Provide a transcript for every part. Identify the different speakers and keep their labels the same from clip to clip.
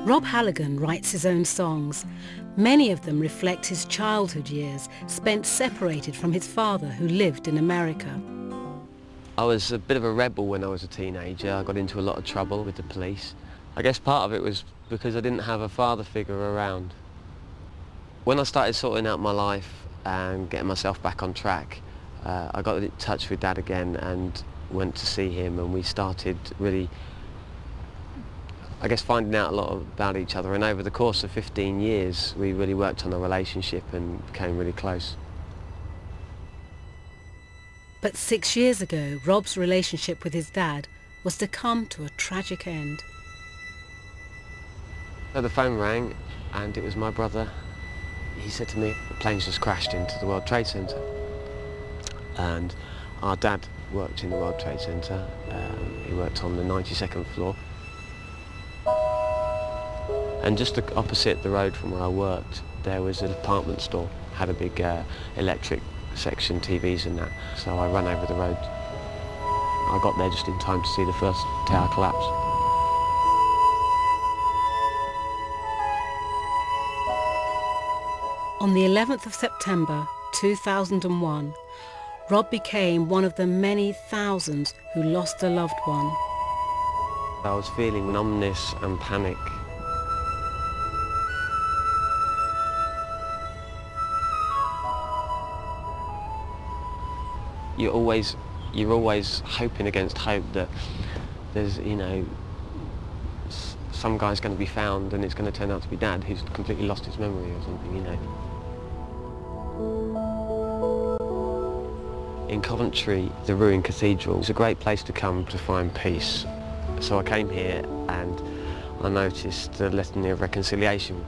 Speaker 1: Rob Halligan writes his own songs. Many of them reflect his childhood years spent separated from his father, who lived in America.
Speaker 2: I was a bit of a rebel when I was a teenager. I got into a lot of trouble with the police. I guess part of it was because I didn't have a father figure around. When I started sorting out my life and getting myself back on track, I got in touch with Dad again and went to see him, and we started really, I guess, finding out a lot about each other. And over the course of 15 years, we really worked on our relationship and became really close.
Speaker 1: But 6 years ago, Rob's relationship with his dad was to come to a tragic end.
Speaker 2: So the phone rang, and it was my brother. He said to me, the plane's just crashed into the World Trade Center. And our dad worked in the World Trade Center. He worked on the 92nd floor. And just opposite the road from where I worked, there was a department store. Had a big electric section, TVs and that. So I ran over the road. I got there just in time to see the first tower collapse.
Speaker 1: On the 11th of September 2001, Rob became one of the many thousands who lost a loved one.
Speaker 2: I was feeling numbness and panic. You're always hoping against hope that there's, some guy's going to be found and it's going to turn out to be Dad, who's completely lost his memory or something, In Coventry, the ruined cathedral is a great place to come to find peace. So I came here and I noticed the Litany of Reconciliation.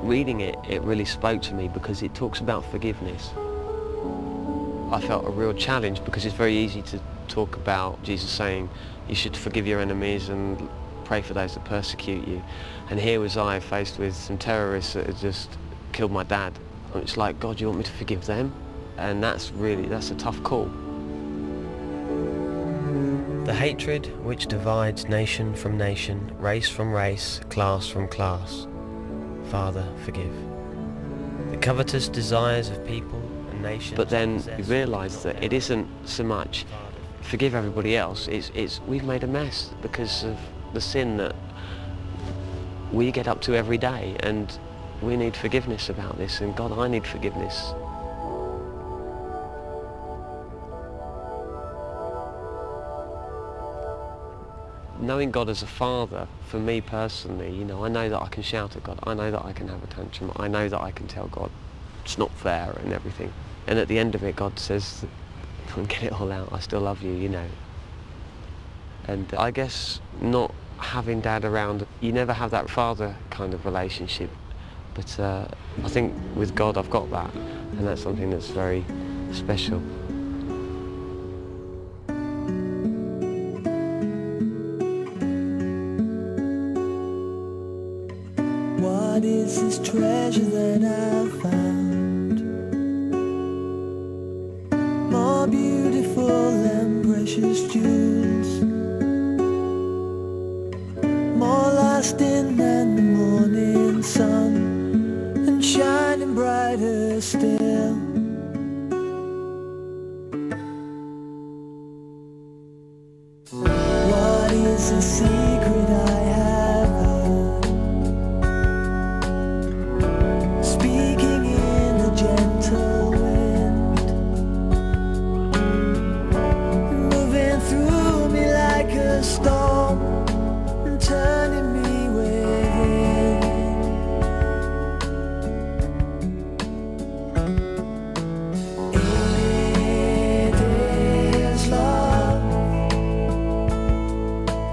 Speaker 2: Reading it, it really spoke to me because it talks about forgiveness. I felt a real challenge because it's very easy to talk about Jesus saying you should forgive your enemies and pray for those that persecute you. And here was I faced with some terrorists that had just killed my dad. And it's like, God, you want me to forgive them? And that's a tough call. The hatred which divides nation from nation, race from race, class from class, Father, forgive. The covetous desires of people and nations. But then you realise that it isn't so much forgive everybody else, it's we've made a mess because of the sin that we get up to every day, and we need forgiveness about this, and God, I need forgiveness. Knowing God as a father, for me personally, I know that I can shout at God, I know that I can have a tantrum, I know that I can tell God it's not fair and everything. And at the end of it, God says, get it all out, I still love you, And I guess not having Dad around, you never have that father kind of relationship. But I think with God I've got that, and that's something that's very special.
Speaker 3: What is this treasure that I've found? More beautiful than precious jewels, more lasting than the morning sun, and shining brighter still. What is the secret I have heard? Speaking in a gentle wind, moving through me like a storm, and turning me within. It is love,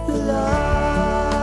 Speaker 3: love.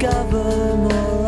Speaker 3: discover more